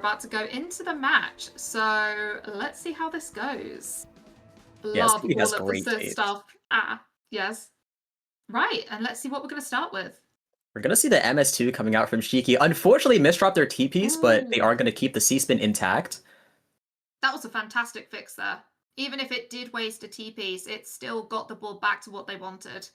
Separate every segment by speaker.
Speaker 1: about to go into the match, so let's see how this goes.
Speaker 2: Yes,
Speaker 1: Love
Speaker 2: he has
Speaker 1: all of
Speaker 2: great
Speaker 1: the
Speaker 2: taste.
Speaker 1: stuff. Yes. Right, and let's see what we're going to start with.
Speaker 2: We're gonna see the MS2 coming out from Shiki. Unfortunately, misdropped their T-piece, but they are gonna keep the C-spin intact.
Speaker 1: That was a fantastic fix there. Even if it did waste a T-piece, it still got the board back to what they wanted.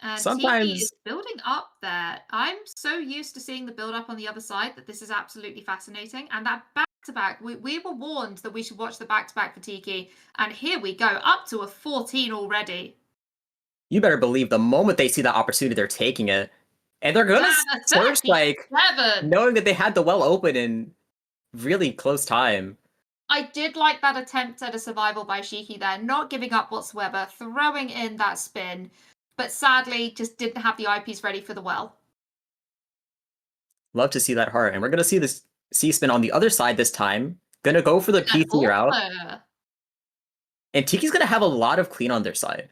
Speaker 1: And Tiki is building up there. I'm so used to seeing the build up on the other side that this is absolutely fascinating. And that back-to-back, we were warned that we should watch the back-to-back for Tiki. And here we go, up to a 14 already.
Speaker 2: You better believe the moment they see that opportunity, they're taking it. And they're gonna Surge Strike, knowing that they had the well open in really close time.
Speaker 1: I did like that attempt at a survival by Shiki there, not giving up whatsoever, throwing in that spin, but sadly just didn't have the eyepiece ready for the well.
Speaker 2: Love to see that heart. And we're gonna see this C-spin on the other side this time. Gonna go for the PC route. And Tiki's gonna have a lot of clean on their side.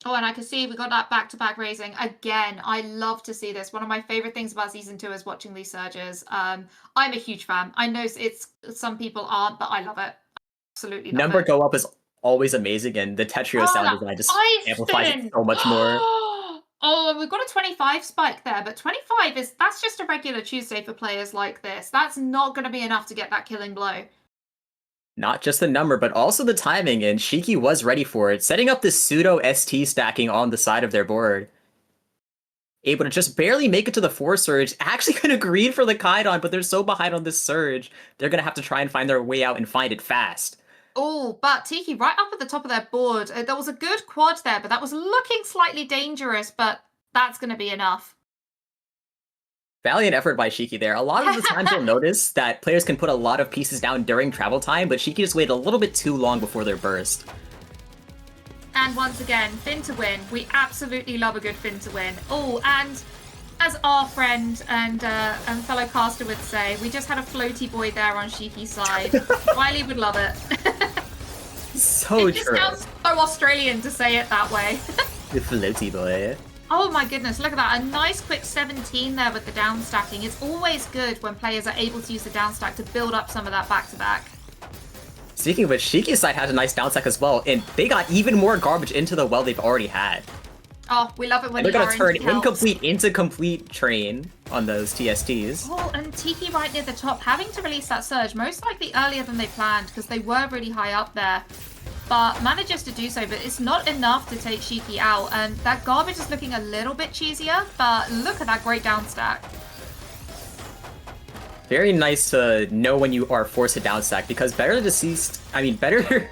Speaker 1: Oh, and I can see we got that back-to-back raising. Again, I love to see this. One of my favorite things about Season 2 is watching these surges. I'm a huge fan. I know some people aren't, but I love it. Absolutely love
Speaker 2: Number
Speaker 1: it.
Speaker 2: go up is always amazing, and the Tetrio sound design just amplifies it so much more.
Speaker 1: Oh, and we've got a 25 spike there, but 25 that's just a regular Tuesday for players like this. That's not going to be enough to get that killing blow.
Speaker 2: Not just the number, but also the timing, and Shiki was ready for it, setting up this pseudo ST stacking on the side of their board. Able to just barely make it to the 4 surge, actually could have greed for the Kaidon, but they're so behind on this surge, they're gonna have to try and find their way out and find it fast.
Speaker 1: Oh, but Tiki right up at the top of their board. There was a good quad there, but that was looking slightly dangerous, but that's gonna be enough.
Speaker 2: Valiant effort by Shiki there. A lot of the times you'll notice that players can put a lot of pieces down during travel time, but Shiki just waited a little bit too long before their burst.
Speaker 1: And once again, Fin to win. We absolutely love a good Fin to win. Oh, and as our friend and fellow caster would say, we just had a floaty boy there on Shiki's side. Wiley would love it.
Speaker 2: So
Speaker 1: it just sounds so Australian to say it that way.
Speaker 2: The floaty boy.
Speaker 1: Oh my goodness, look at that. A nice quick 17 there with the down stacking. It's always good when players are able to use the down stack to build up some of that back-to-back.
Speaker 2: Speaking of which, Shiki's side has a nice down stack as well, and they got even more garbage into the well they've already had.
Speaker 1: Oh, we love it when
Speaker 2: they're gonna turn incomplete into complete train on those TSTs.
Speaker 1: Oh, and Tiki right near the top, having to release that surge, most likely earlier than they planned, because they were really high up there. But manages to do so, but it's not enough to take Shiki out. And that garbage is looking a little bit cheesier, but look at that great down stack.
Speaker 2: Very nice to know when you are forced to down stack, because better deceased, I mean, better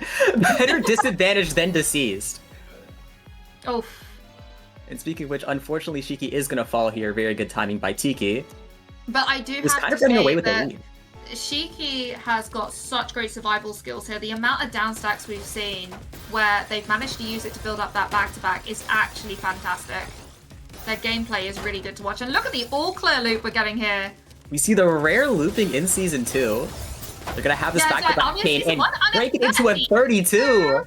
Speaker 2: disadvantaged than deceased.
Speaker 1: Oh.
Speaker 2: And speaking of which, unfortunately, Shiki is going to fall here. Very good timing by Tiki.
Speaker 1: But I do have to say that Shiki has got such great survival skills here. The amount of down stacks we've seen where they've managed to use it to build up that back-to-back is actually fantastic. Their gameplay is really good to watch. And look at the all-clear loop we're getting here.
Speaker 2: We see the rare looping in Season 2. They're going to have this back-to-back chain and break it into a 32.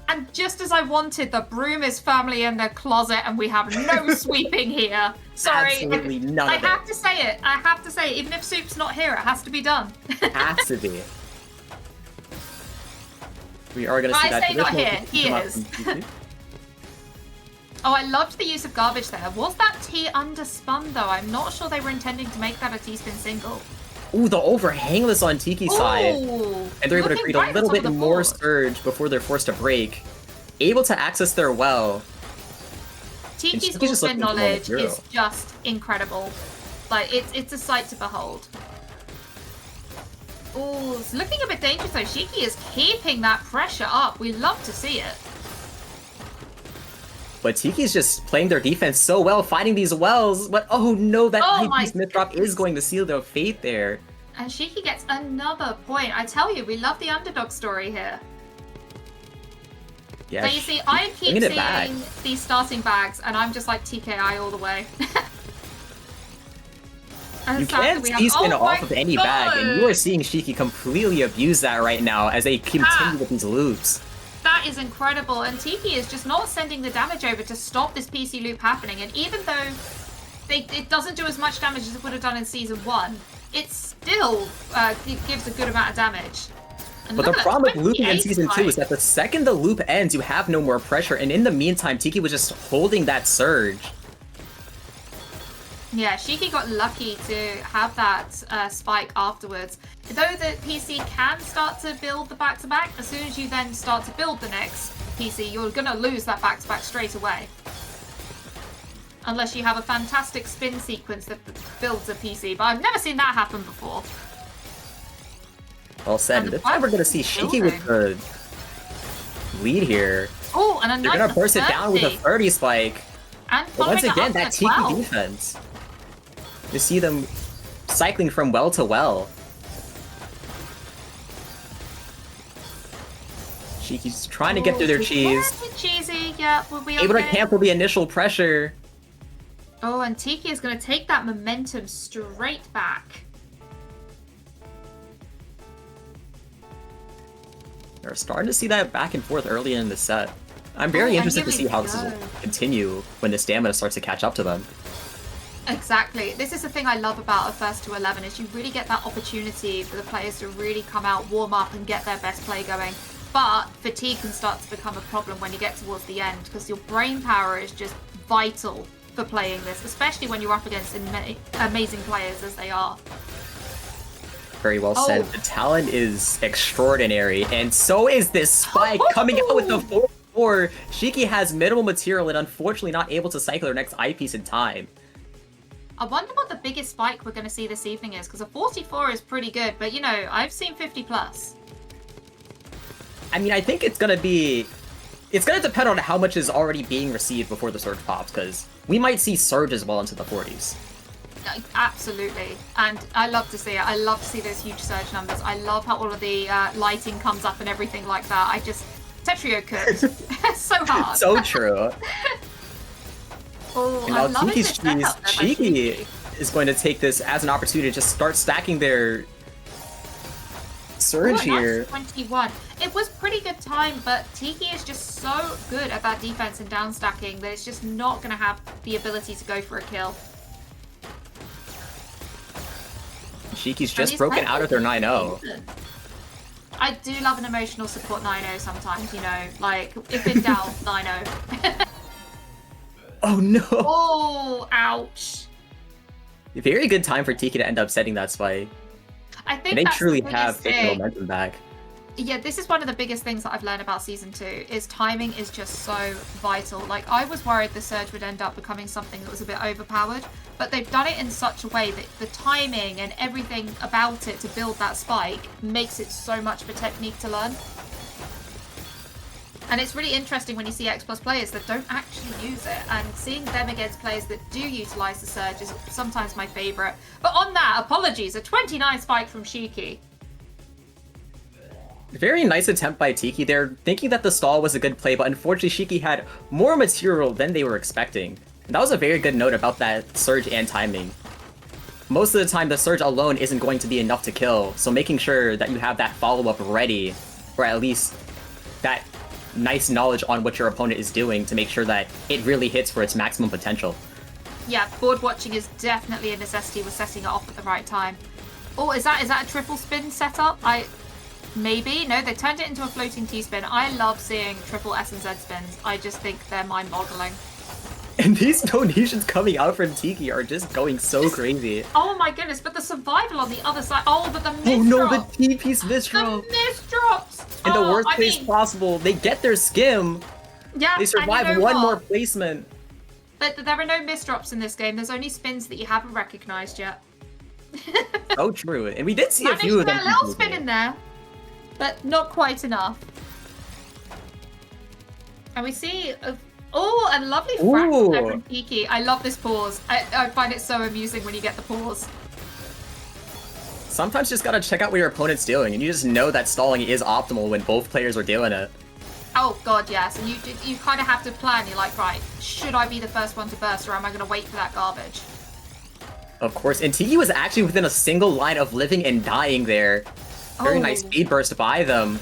Speaker 1: And just as I wanted, the broom is firmly in the closet and we have no sweeping here. Sorry.
Speaker 2: Absolutely none of it.
Speaker 1: I have to say it. I have to say it. Even if Soup's not here, it has to be done.
Speaker 2: Has to be. We are going to see that.
Speaker 1: I say not here. He is. Oh, I loved the use of garbage there. Was that T underspun, though? I'm not sure they were intending to make that a T-spin single.
Speaker 2: Ooh, the overhangless on Tiki's side. And they're able to create a little bit more surge before they're forced to break. Able to access their well.
Speaker 1: Tiki's all-spin knowledge is just incredible. Like, it's a sight to behold. Oh, it's looking a bit dangerous though. Shiki is keeping that pressure up. We love to see it.
Speaker 2: But Tiki's just playing their defense so well, fighting these wells. But oh no, that high Smith drop is going to seal their fate there.
Speaker 1: And Shiki gets another point. I tell you, we love the underdog story here.
Speaker 2: Yeah,
Speaker 1: so you see, I keep seeing these starting bags, and I'm just like TKI all the way.
Speaker 2: You can't C-spin off of any bag, and you are seeing Shiki completely abuse that right now as they continue with these loops.
Speaker 1: That is incredible, and Tiki is just not sending the damage over to stop this PC loop happening, and even though it doesn't do as much damage as it would have done in Season 1. It still gives a good amount of damage. And
Speaker 2: but the problem with looping in Season 2 is that the second the loop ends, you have no more pressure, and in the meantime, Tiki was just holding that surge.
Speaker 1: Yeah, Shiki got lucky to have that spike afterwards. Though the PC can start to build the back-to-back, as soon as you then start to build the next PC, you're going to lose that back-to-back straight away. Unless you have a fantastic spin sequence that builds a PC, but I've never seen that happen before.
Speaker 2: Well said. This time we're going to see Shiki with the lead here.
Speaker 1: Oh, and a
Speaker 2: They're going to burst it down with a 30 spike.
Speaker 1: And
Speaker 2: but once again, that Tiki defense. You see them cycling from well to well. Shiki's trying to get through their cheese.
Speaker 1: Cheesy, yeah, we'll be
Speaker 2: able to cancel the initial pressure.
Speaker 1: Oh, and Tiki is going to take that momentum straight back.
Speaker 2: We're starting to see that back and forth early in the set. I'm very interested to see how this will continue when the stamina starts to catch up to them.
Speaker 1: Exactly. This is the thing I love about a first to 11 is you really get that opportunity for the players to really come out, warm up, and get their best play going. But fatigue can start to become a problem when you get towards the end because your brain power is just vital for playing this, especially when you're up against amazing players as they are.
Speaker 2: Very well said. The talent is extraordinary, and so is this spike coming out with the 4-4. Shiki has minimal material and unfortunately not able to cycle her next eyepiece in time.
Speaker 1: I wonder what the biggest spike we're going to see this evening is, because a 44 is pretty good, but you know, I've seen 50 plus.
Speaker 2: I mean, I think it's going to depend on how much is already being received before the surge pops, because we might see surge as well into the 40s.
Speaker 1: Absolutely, and I love to see it. I love to see those huge surge numbers. I love how all of the lighting comes up and everything like that. Tetrio could. So hard.
Speaker 2: So true.
Speaker 1: Oh, I love it.
Speaker 2: Shiki is going to take this as an opportunity to just start stacking their surge here.
Speaker 1: 21. It was pretty good time, but Tiki is just so good at that defense and down stacking that it's just not going to have the ability to go for a kill.
Speaker 2: Shiki's just broken out of their 9-0.
Speaker 1: I do love an emotional support 9-0 sometimes, you know, like if in doubt, 9-0.
Speaker 2: Oh no!
Speaker 1: Oh, ouch.
Speaker 2: Very good time for Tiki to end up setting that spike.
Speaker 1: I think
Speaker 2: and they truly have taken momentum back.
Speaker 1: Yeah, this is one of the biggest things that I've learned about Season 2, is timing is just so vital. Like, I was worried the surge would end up becoming something that was a bit overpowered, but they've done it in such a way that the timing and everything about it to build that spike makes it so much of a technique to learn. And it's really interesting when you see X Plus players that don't actually use it, and seeing them against players that do utilize the surge is sometimes my favorite. But on that, apologies, a 29 spike from Shiki.
Speaker 2: Very nice attempt by Tiki. They're thinking that the stall was a good play, but unfortunately Shiki had more material than they were expecting. And that was a very good note about that surge and timing. Most of the time, the surge alone isn't going to be enough to kill, so making sure that you have that follow-up ready, or at least that nice knowledge on what your opponent is doing to make sure that it really hits for its maximum potential.
Speaker 1: Yeah, board watching is definitely a necessity with setting it off at the right time. Oh, is that a triple spin setup? Maybe. No, they turned it into a floating T-spin. I love seeing triple S and Z spins. I just think they're mind-boggling.
Speaker 2: And these donations coming out from Tiki are just going so crazy.
Speaker 1: Oh my goodness, but the survival on the other side. Oh, but the misdrops.
Speaker 2: Oh no, the T-piece misdrop.
Speaker 1: The misdrops.
Speaker 2: In the worst case possible, they get their skim.
Speaker 1: Yeah,
Speaker 2: they survive one more placement.
Speaker 1: But there are no misdrops in this game. There's only spins that you haven't recognized yet.
Speaker 2: So true. And we did see a few of them.
Speaker 1: A little spin in there, but not quite enough. And we see a lovely fraction there from Tiki. I love this pause. I find it so amusing when you get the pause.
Speaker 2: Sometimes you just gotta check out what your opponent's doing, and you just know that stalling is optimal when both players are doing it.
Speaker 1: Oh god, yes. And you kind of have to plan. You're like, right, should I be the first one to burst, or am I going to wait for that garbage?
Speaker 2: Of course. And Tiki was actually within a single line of living and dying there. Very nice speed burst by them.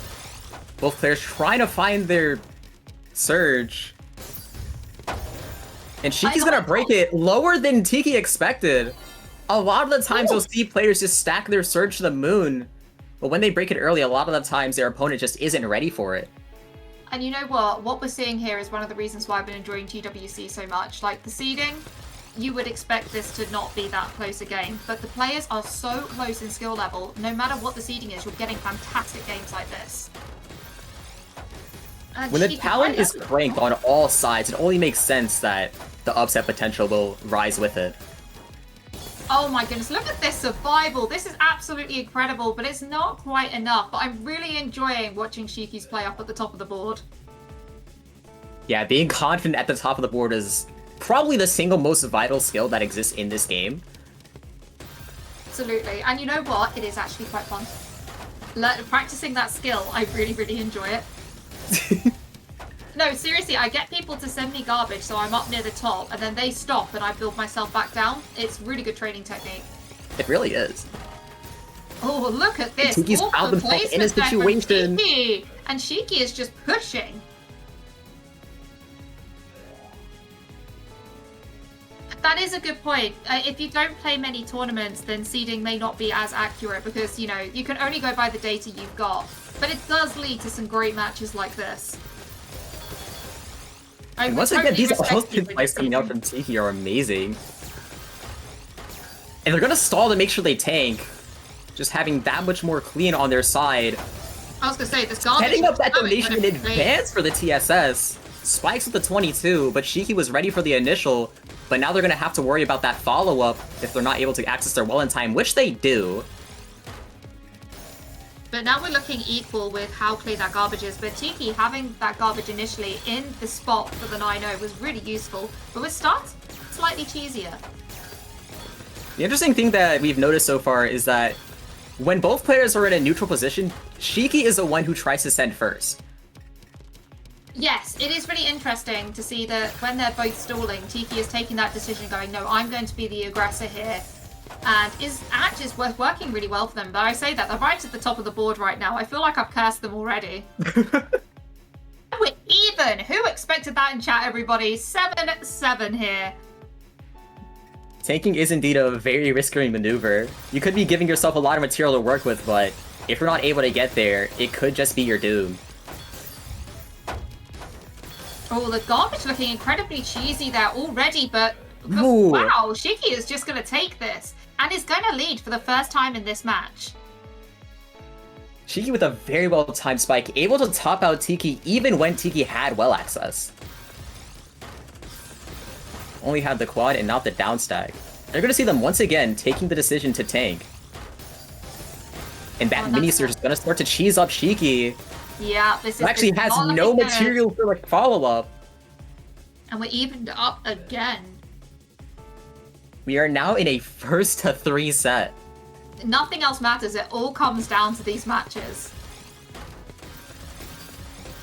Speaker 2: Both players trying to find their surge. And Shiki's gonna break it lower than Tiki expected. A lot of the times you'll see players just stack their surge to the moon. But when they break it early, a lot of the times their opponent just isn't ready for it.
Speaker 1: And you know what? What we're seeing here is one of the reasons why I've been enjoying TWC so much. Like, the seeding, you would expect this to not be that close a game. But the players are so close in skill level, no matter what the seeding is, you're getting fantastic games like this. And
Speaker 2: when the talent is cranked on all sides, it only makes sense that the upset potential will rise with it.
Speaker 1: Oh my goodness, look at this survival. This is absolutely incredible, but it's not quite enough. But I'm really enjoying watching Shiki's play up at the top of the board.
Speaker 2: Yeah, being confident at the top of the board is probably the single most vital skill that exists in this game.
Speaker 1: Absolutely. And you know what? It is actually quite fun. Practicing that skill, I really, really enjoy it. No, seriously, I get people to send me garbage so I'm up near the top, and then they stop and I build myself back down. It's really good training technique.
Speaker 2: It really is.
Speaker 1: Oh, look at this.
Speaker 2: Tiki's found himself in a situation.
Speaker 1: Shiki. And Shiki is just pushing. That is a good point. If you don't play many tournaments, then seeding may not be as accurate because, you know, you can only go by the data you've got. But it does lead to some great matches like this.
Speaker 2: And once again, these ultimate plays coming out from Tiki are amazing. And they're gonna stall to make sure they tank. Just having that much more clean on their side.
Speaker 1: I was gonna say, this garbage...
Speaker 2: Setting up that donation in advance for the TSS. Spikes with the 22, but Shiki was ready for the initial. But now they're gonna have to worry about that follow-up if they're not able to access their well in time, which they do.
Speaker 1: But now we're looking equal with how clean that garbage is. But Tiki having that garbage initially in the spot for the 9-0 was really useful. But with start, slightly cheesier.
Speaker 2: The interesting thing that we've noticed so far is that when both players are in a neutral position, Shiki is the one who tries to send first.
Speaker 1: Yes, it is really interesting to see that when they're both stalling, Tiki is taking that decision going, no, I'm going to be the aggressor here. And is actually working really well for them. But I say that, they're right at the top of the board right now. I feel like I've cursed them already. We're even! Who expected that in chat, everybody? 7-7 here.
Speaker 2: Tanking is indeed a very risky maneuver. You could be giving yourself a lot of material to work with, but if you're not able to get there, it could just be your doom.
Speaker 1: Oh, the garbage looking incredibly cheesy there already, but wow, Shiki is just going to take this. And is going to lead for the first time in this match.
Speaker 2: Shiki with a very well-timed spike, able to top out Tiki even when Tiki had well access. Only had the quad and not the down stack. They're going to see them once again taking the decision to tank. And that mini surge is going to start to cheese up Shiki.
Speaker 1: Yeah, this is
Speaker 2: actually has no material for like follow-up.
Speaker 1: And we're evened up again.
Speaker 2: We are now in a 1-3 set.
Speaker 1: Nothing else matters. It all comes down to these matches.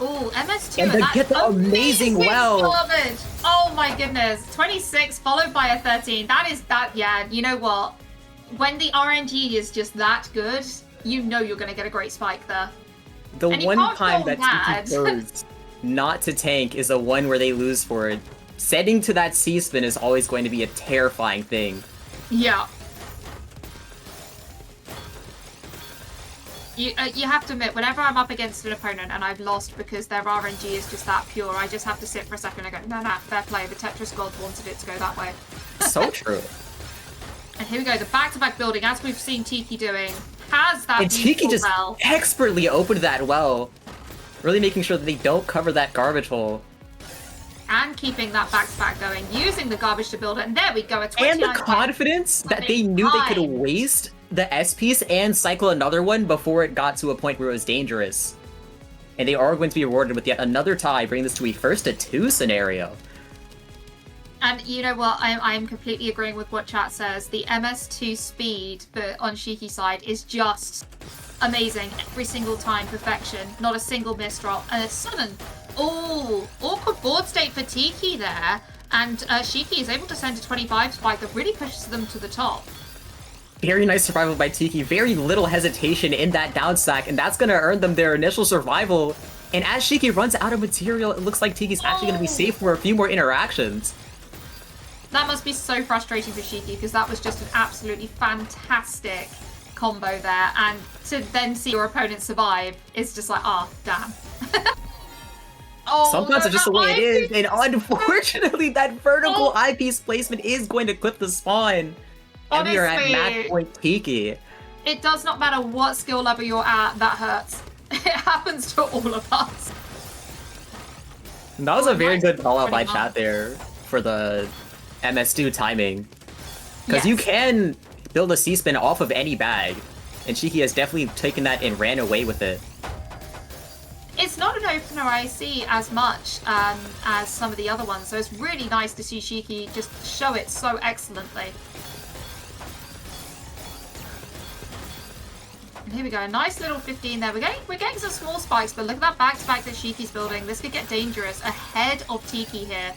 Speaker 1: Oh, MS2
Speaker 2: and they get the amazing well.
Speaker 1: Garbage. Oh my goodness. 26 followed by a 13. Yeah, you know what? When the RNG is just that good, you know you're going to get a great spike there.
Speaker 2: The one time that Tiki chose not to tank is the one where they lose for it. Setting to that C-spin is always going to be a terrifying thing.
Speaker 1: Yeah. You have to admit, whenever I'm up against an opponent and I've lost because their RNG is just that pure, I just have to sit for a second and go, no, fair play. The Tetris God wanted it to go that way.
Speaker 2: So true.
Speaker 1: And here we go, the back-to-back building, as we've seen Tiki doing, has that
Speaker 2: and Tiki just expertly opened that well, really making sure that they don't cover that garbage hole.
Speaker 1: And keeping that back-to-back going, using the garbage to build it, and there we go, a 29.
Speaker 2: And the confidence that they knew they could waste the S-piece and cycle another one before it got to a point where it was dangerous. And they are going to be rewarded with yet another tie, bringing this to a 1-2 scenario.
Speaker 1: And you know what, I'm completely agreeing with what chat says. The MS2 speed on Shiki's side is just amazing. Every single time, perfection. Not a single miss drop. And a sudden, awkward board state for Tiki there. And Shiki is able to send a 25 spike that really pushes them to the top.
Speaker 2: Very nice survival by Tiki. Very little hesitation in that down stack, and that's going to earn them their initial survival. And as Shiki runs out of material, it looks like Tiki's actually going to be safe for a few more interactions.
Speaker 1: That must be so frustrating for Shiki, because that was just an absolutely fantastic combo there, and to then see your opponent survive is just like, ah, oh, damn.
Speaker 2: Sometimes it's just the way it is, and unfortunately that vertical eyepiece placement is going to clip the spawn. And we are at match point Tiki.
Speaker 1: It does not matter what skill level you're at, that hurts. It happens to all of us.
Speaker 2: That was a very good call out by chat there for the MS2 timing. Because you can build a C-spin off of any bag, and Shiki has definitely taken that and ran away with it.
Speaker 1: It's not an opener I see as much as some of the other ones, so it's really nice to see Shiki just show it so excellently. And here we go, a nice little 15 there. We're getting some small spikes, but look at that back-to-back that Shiki's building. This could get dangerous ahead of Tiki here.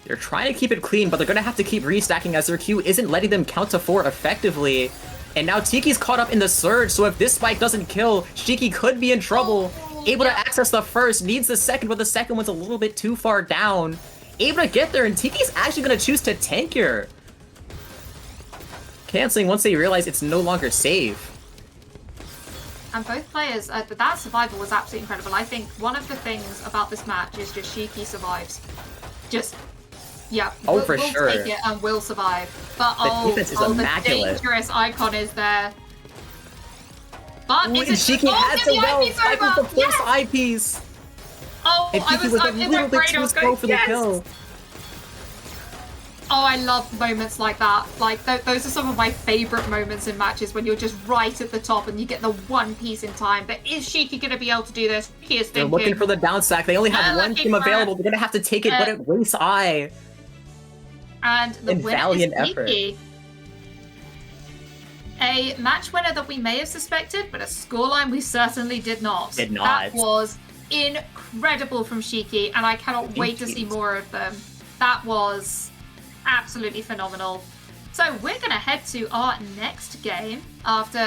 Speaker 2: They're trying to keep it clean, but they're going to have to keep restacking as their Q isn't letting them count to 4 effectively. And now Tiki's caught up in the surge, so if this spike doesn't kill, Shiki could be in trouble. Able to access the first, needs the second, but the second one's a little bit too far down. Able to get there, and Tiki's actually going to choose to tank here. Canceling once they realize it's no longer safe.
Speaker 1: And both players, that survival was absolutely incredible. I think one of the things about this match is just Shiki survives. Just, yeah, we'll
Speaker 2: sure.
Speaker 1: take it and we'll survive. But
Speaker 2: the defense is immaculate.
Speaker 1: The dangerous icon is there. But
Speaker 2: Shiki has to well spike with the first eyepiece.
Speaker 1: Oh,
Speaker 2: and Tiki was a little bit too slow for the kill.
Speaker 1: Oh, I love moments like that. Like, those are some of my favorite moments in matches, when you're just right at the top and you get the one piece in time. But is Shiki going to be able to do this? He is thinking.
Speaker 2: They're looking for the down stack. They only have one team available. They're going to have to take it, but it wastes eye.
Speaker 1: And the winner
Speaker 2: valiant
Speaker 1: is
Speaker 2: effort.
Speaker 1: Tiki. A match winner that we may have suspected, but a scoreline we certainly did not. That was incredible from Shiki, and I cannot wait to see more of them. That was absolutely phenomenal. So we're going to head to our next game after